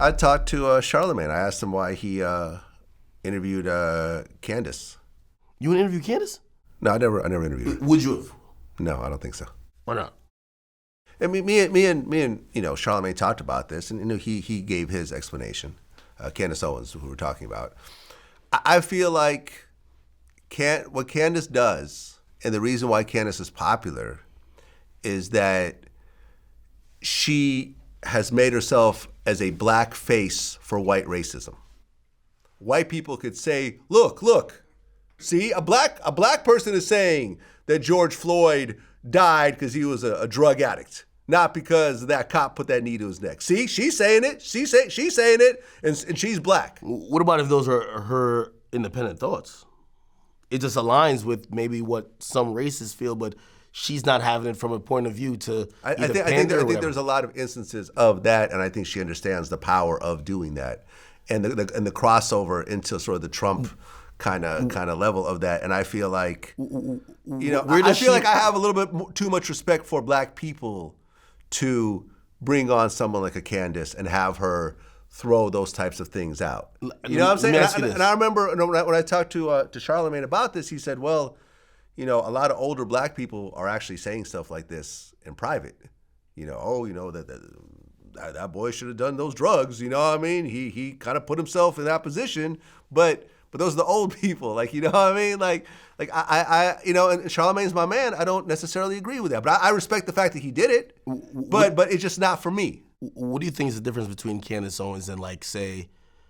I talked to Charlemagne. I asked him why he interviewed Candace. You would interview Candace? No, I never interviewed her. Would you have? No, I don't think so. Why not? I mean, me and Charlemagne talked about this, and he gave his explanation. Candace Owens, who we're talking about. I feel like what Candace does, and the reason why Candace is popular, is that she has made herself as a black face for white racism. White people could say, look, see, a black person is saying that George Floyd died because he was a drug addict, not because that cop put that knee to his neck. See, she's saying it. She's saying it, and she's black. What about if those are her independent thoughts? It just aligns with maybe what some racists feel, but she's not having it from a point of view to I think there's a lot of instances of that, and I think she understands the power of doing that, and the crossover into sort of the Trump kind of level of that. And I feel like, I feel like I have a little bit too much respect for black people to bring on someone like a Candace and have her throw those types of things out. You know what I'm saying? And I remember when I talked to Charlemagne about this, he said, well, a lot of older black people are actually saying stuff like this in private. That boy should have done those drugs. You know what I mean? He kind of put himself in that position, but those are the old people. Like, you know what I mean? Like I and Charlemagne's my man. I don't necessarily agree with that, but I respect the fact that he did it. But it's just not for me. What do you think is the difference between Candace Owens and, like, say,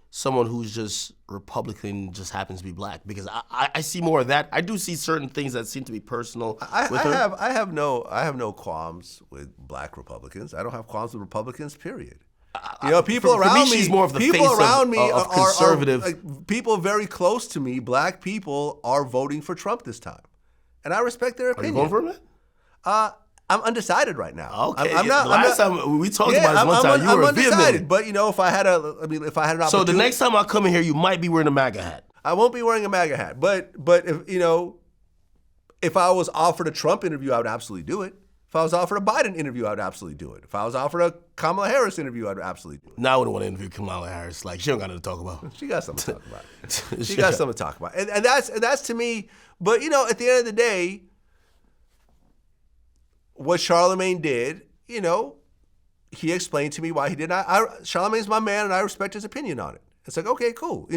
someone who's just Republican just happens to be black? Because I see more of that. I do see certain things that seem to be personal with her. I have no qualms with black Republicans. I don't have qualms with Republicans, period. People around me, she's more of the people face around me of conservative. are people very close to me. Black people are voting for Trump this time, and I respect their opinion. Are you voting for him? I'm undecided right now. Okay, last time we talked about this one time, you were undecided. But if I had an opportunity. So the next time I come in here, you might be wearing a MAGA hat. I won't be wearing a MAGA hat. But if I was offered a Trump interview, I would absolutely do it. If I was offered a Biden interview, I would absolutely do it. If I was offered a Kamala Harris interview, I would absolutely do it. Now I wouldn't want to interview Kamala Harris. Like, she don't got nothing to talk about. She got something to talk about. She got something to talk about. And that's to me. But at the end of the day, what Charlemagne did, he explained to me why he did not. Charlemagne's my man, and I respect his opinion on it. It's like, okay, cool.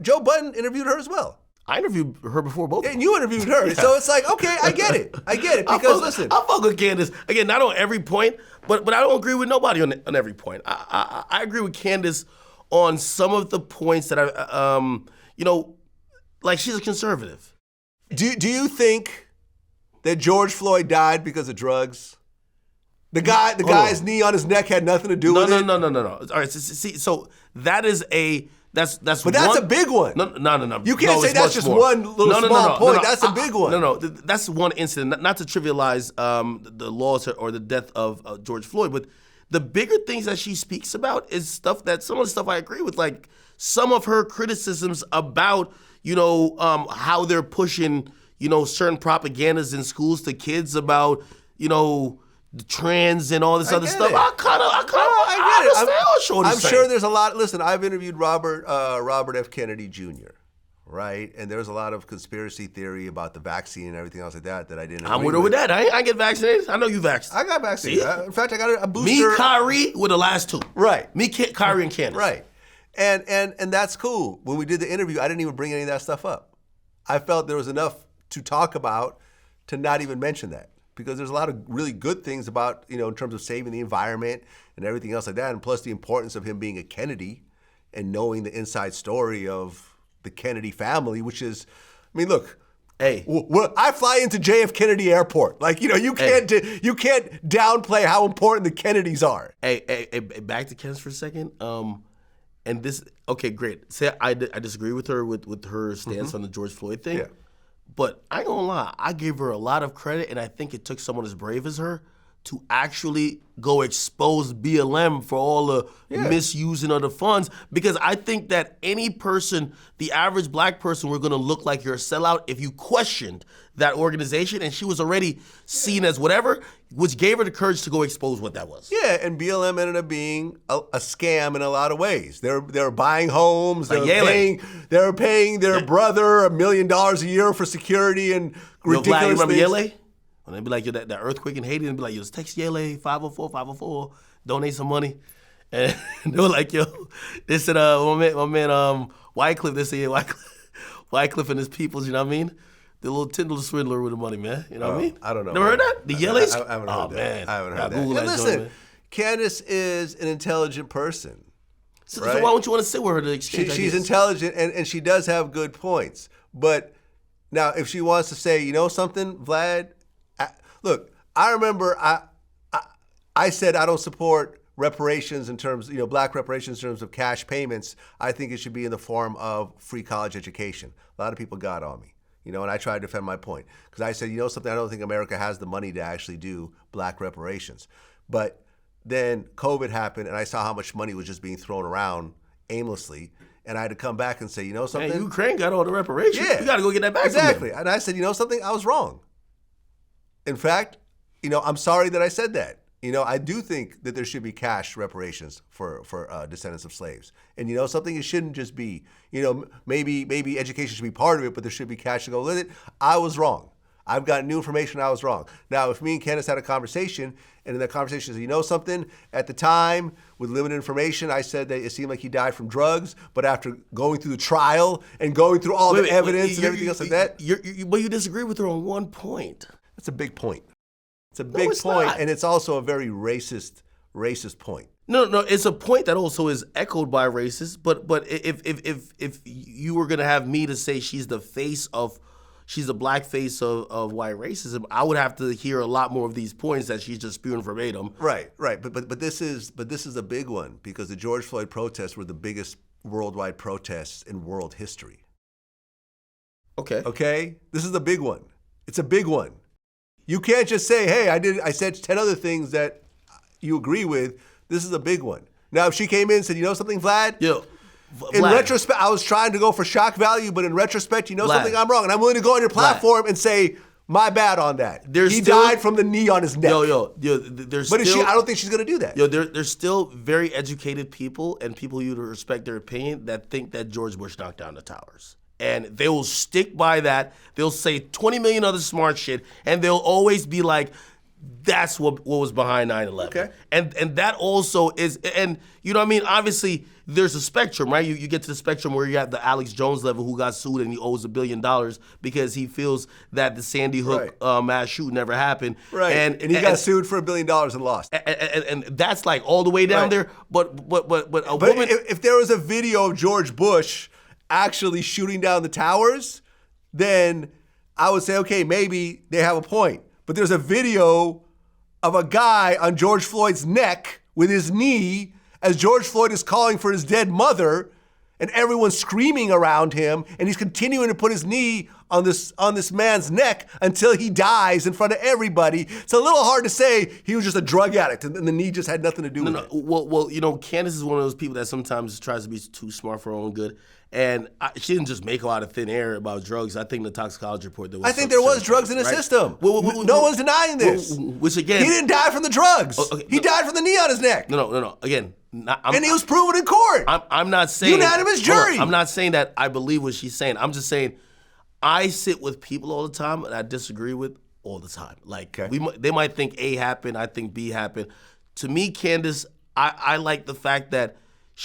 Joe Budden interviewed her as well. I interviewed her before both. Yeah, and you interviewed her. Yeah. So it's like, okay, I get it. Because listen. I fuck with Candace. Again, not on every point, but I don't agree with nobody on every point. I agree with Candace on some of the points that like, she's a conservative. Do you think that George Floyd died because of drugs? The guy's knee on his neck had nothing to do with it? No. All right, so that is that's But that's a big one. No. You can't say that's just one little small point. That's a big one. No. That's one incident. Not to trivialize the loss or the death of George Floyd, but the bigger things that she speaks about is some of the stuff I agree with. Like, some of her criticisms about how they're pushing certain propagandas in schools to kids about the trans and all this other stuff. I understand what Shorty's saying. I'm sure there's a lot. Listen, I've interviewed Robert F. Kennedy Jr., right? And there's a lot of conspiracy theory about the vaccine and everything else like that I didn't agree I'm with her with that. I get vaccinated. I know you vaccinated. I got vaccinated. In fact, I got a booster. Me, Kyrie, were the last two. Right. Me, Kyrie, and Candace. Right. And that's cool. When we did the interview, I didn't even bring any of that stuff up. I felt there was enough to talk about to not even mention that, because there's a lot of really good things about, in terms of saving the environment and everything else like that, and plus the importance of him being a Kennedy and knowing the inside story of the Kennedy family, which is, look, hey, I fly into JF Kennedy Airport. Like, you can't downplay how important the Kennedys are. Hey, back to Candace for a second. And this, okay, great. Say I disagree with her with her stance on the George Floyd thing. Yeah. But I ain't gonna lie, I gave her a lot of credit, and I think it took someone as brave as her to actually go expose BLM for all the misusing of the funds, because I think that any person, the average black person, were gonna look like you're a sellout if you questioned that organization, and she was already seen as whatever, which gave her the courage to go expose what that was. Yeah, and BLM ended up being a scam in a lot of ways. They're buying homes, Like they're paying their brother $1 million a year for security and ridiculous Vlad, you remember things. Yele? When they be like, that earthquake in Haiti, and be like, yo, just text Yele 504, donate some money. And they were like, yo, they said, my man, Wycliffe, they said, yeah, Wycliffe and his peoples, you know what I mean? The little Tyndall swindler with the money, man. You know what I mean? I don't know. Never heard that? The Yele's? I haven't heard that. Man. I haven't heard that. Google And that listen, joint, man. Candace is an intelligent person. So right? why don't you want to sit with her to exchange She's ideas? intelligent, and she does have good points. But now, if she wants to say, you know something, Vlad, look, I remember I said I don't support reparations in terms, black reparations in terms of cash payments. I think it should be in the form of free college education. A lot of people got on me, and I tried to defend my point because I said, something, I don't think America has the money to actually do black reparations. But then COVID happened, and I saw how much money was just being thrown around aimlessly. And I had to come back and say, something? Man, Ukraine got all the reparations. Yeah. You got to go get that back Exactly. from them. And I said, something? I was wrong. In fact, I'm sorry that I said that. I do think that there should be cash reparations for descendants of slaves. And something, it shouldn't just be, maybe education should be part of it, but there should be cash to go with it. I was wrong. I've got new information. I was wrong. Now, if me and Candace had a conversation, and in that conversation, said, something, at the time, with limited information, I said that it seemed like he died from drugs, but after going through the trial and going through all the evidence and everything else like that. But you disagree with her on one point. That's a big point. It's a big point, and it's also a very racist point. No, it's a point that also is echoed by racists. But if you were gonna have me to say she's the black face of white racism, I would have to hear a lot more of these points that she's just spewing verbatim. Right. But this is a big one because the George Floyd protests were the biggest worldwide protests in world history. Okay? This is a big one. It's a big one. You can't just say, hey, I said 10 other things that you agree with. This is a big one. Now, if she came in and said, something, Vlad? In retrospect, I was trying to go for shock value, but in retrospect, Vlad, something, I'm wrong. And I'm willing to go on your platform and say, my bad on that. He died from the knee on his neck. But I don't think she's going to do that. There's still very educated people and people you respect their opinion that think that George Bush knocked down the towers. And they will stick by that. They'll say 20 million other smart shit, and they'll always be like, that's what was behind 9/11. Okay. And that also is, and you know what I mean? Obviously, there's a spectrum, right? You get to the spectrum where you have the Alex Jones level who got sued and he owes $1 billion because he feels that the Sandy Hook mass shoot never happened. Right. And he got sued for $1 billion and lost. And that's like all the way down there. But a But woman. if there was a video of George Bush actually shooting down the towers, then I would say, okay, maybe they have a point. But there's a video of a guy on George Floyd's neck with his knee as George Floyd is calling for his dead mother, and everyone's screaming around him, and he's continuing to put his knee on this man's neck until he dies in front of everybody. It's a little hard to say he was just a drug addict and the knee just had nothing to do with it. Well, Candace is one of those people that sometimes tries to be too smart for her own good. And she didn't just make a lot of thin air about drugs. I think the toxicology report there was. I think there was drugs in the system. No one's denying this. Which again, he didn't die from the drugs. He died from the knee on his neck. No. Again, and he was proven in court. I'm not saying unanimous jury. I'm not saying that I believe what she's saying. I'm just saying I sit with people all the time that I disagree with all the time. Like they might think A happened, I think B happened. To me, Candace, I like the fact that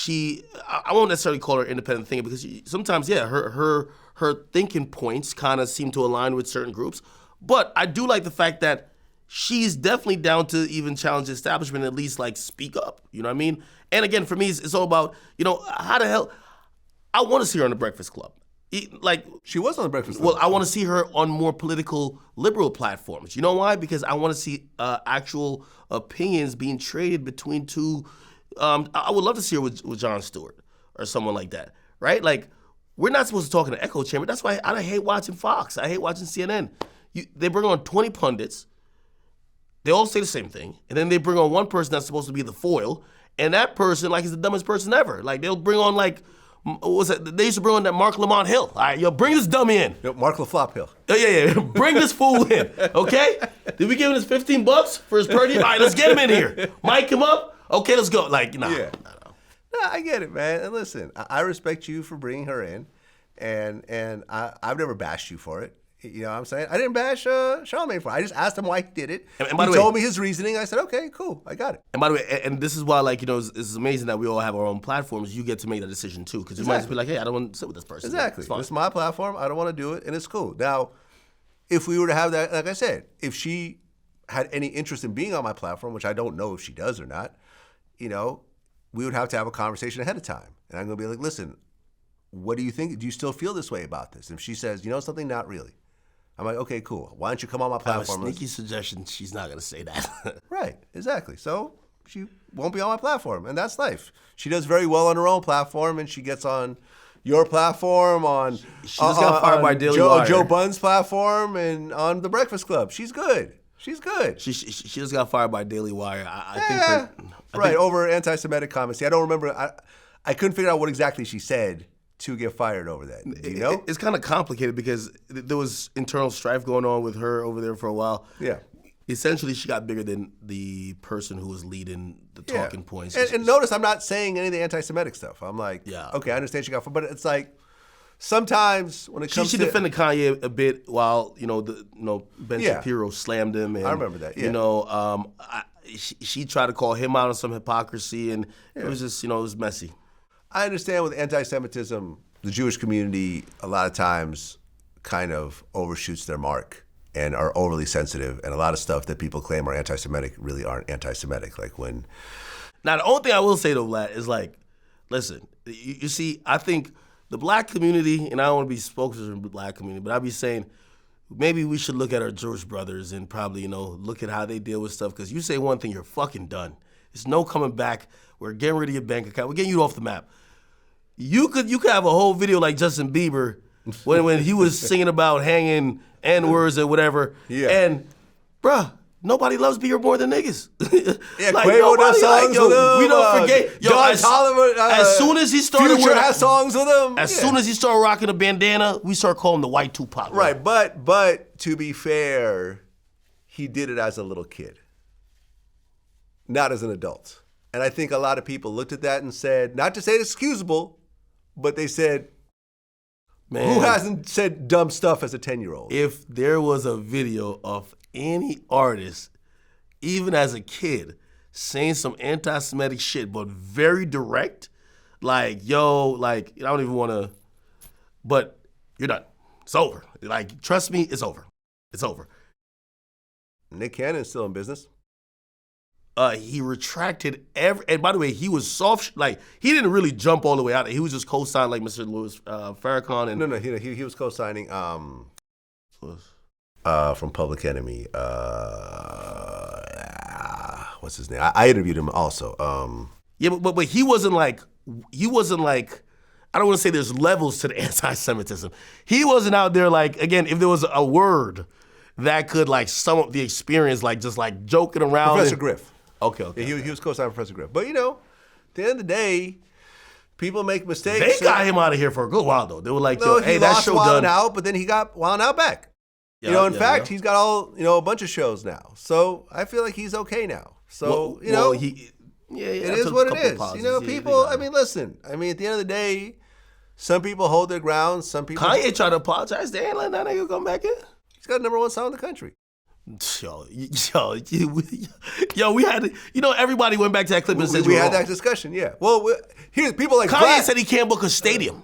I won't necessarily call her independent thinker because sometimes, her thinking points kind of seem to align with certain groups. But I do like the fact that she's definitely down to even challenge the establishment, at least like speak up. You know what I mean? And again, for me, it's all about, how the hell, I want to see her on the Breakfast Club. She was on the Breakfast Club. Well, I want to see her on more political liberal platforms. You know why? Because I want to see actual opinions being traded between two. I would love to see her with Jon Stewart or someone like that, right? Like, we're not supposed to talk in an echo chamber. That's why I hate watching Fox. I hate watching CNN. They bring on 20 pundits. They all say the same thing, and then they bring on one person that's supposed to be the foil, and that person like is the dumbest person ever. Like they'll bring on like, what was that? They used to bring on that Mark Lamont Hill. All right, yo, bring this dummy in. Yo, Mark LaFlop Hill. Oh, yeah. Bring this fool in, okay? Did we give him his $15 for his per diem? All right, let's get him in here. Mic him up. Okay, let's go. Like, nah. Yeah. Nah, I get it, man. And listen, I respect you for bringing her in, and I've never bashed you for it. You know what I'm saying? I didn't bash Charlamagne for it. I just asked him why he did it. And by the he way, told me his reasoning. I said, okay, cool. I got it. And by the way, and this is why, like, you know, it's amazing that we all have our own platforms. You get to make that decision, too. Because you might just be like, hey, I don't want to sit with this person. Exactly. This is my platform. I don't want to do it, and it's cool. Now, if we were to have that, like I said, if she had any interest in being on my platform, which I don't know if she does or not, you know, we would have to have a conversation ahead of time. And I'm going to be like, listen, what do you think? Do you still feel this way about this? And if she says, you know something, not really. I'm like, okay, cool. Why don't you come on my platform? I have a sneaky suggestion. She's not going to say that. Right, exactly. So she won't be on my platform, and that's life. She does very well on her own platform, and she gets on your platform, on she just got fired by Daily Wire. Joe Bunn's platform, and on The Breakfast Club. She's good. She's good. She just got fired by Daily Wire. I think over anti-Semitic comments. See, I don't remember. I couldn't figure out what exactly she said to get fired over that. Do you know? It's kind of complicated because there was internal strife going on with her over there for a while. Yeah. Essentially, she got bigger than the person who was leading the talking points. And notice I'm not saying any of the anti-Semitic stuff. I'm like, yeah. Okay, I understand she got fired, but it's like sometimes when it comes she to... She defended Kanye a bit while, Ben Shapiro slammed him. And, I remember that, yeah. She tried to call him out on some hypocrisy, and it was just, it was messy. I understand with anti-Semitism, the Jewish community a lot of times kind of overshoots their mark and are overly sensitive, and a lot of stuff that people claim are anti-Semitic really aren't anti-Semitic. Like when... Now, the only thing I will say though, Vlad, is like, listen, you see, I think the black community, and I don't want to be spokesperson for the black community, but I'll be saying maybe we should look at our Jewish brothers and probably, look at how they deal with stuff, because you say one thing, you're fucking done. There's no coming back. We're getting rid of your bank account. We're getting you off the map. You could have a whole video like Justin Bieber when he was singing about hanging N-words or whatever. Yeah. And, bruh, nobody loves Bieber more than niggas. Yeah, like, Quavo does songs with him. We don't forget. John Tolliver. As soon as he started Future has songs with him. As soon as he started rocking a bandana, we start calling him the white Tupac. Right, but to be fair, he did it as a little kid, not as an adult. And I think a lot of people looked at that and said, not to say it's excusable, but they said, man, who hasn't said dumb stuff as a 10-year-old? If there was a video of any artist, even as a kid, saying some anti-Semitic shit, but very direct, like, yo, like, I don't even want to, but you're done. It's over. Like, trust me, it's over. It's over. Nick Cannon's still in business. He retracted and by the way, he was soft, like, he didn't really jump all the way out. He was just co-signed like Mr. Louis Farrakhan. And No, he was co-signing from Public Enemy. What's his name? I interviewed him also. Yeah, but he wasn't like, I don't want to say there's levels to the anti-Semitism. He wasn't out there like, again, if there was a word that could like sum up the experience, like just like joking around. Professor Griff. Okay. Yeah, he was co-signing Professor Griff. But, at the end of the day, people make mistakes. They got him out of here for a good while, though. They were like, hey, that show Wild done. Out, but then he got Wild Out back. In fact, he's got a bunch of shows now. So I feel like he's okay now. So, it is what it is. People, listen. At the end of the day, some people hold their ground. Some people... Kanye tried to apologize. They ain't letting that nigga come back in. He's got #1 song in the country. Yo, we had to, everybody went back to that clip and said we had that discussion, yeah. Well, here's people like Kanye Vlad said he can't book a stadium.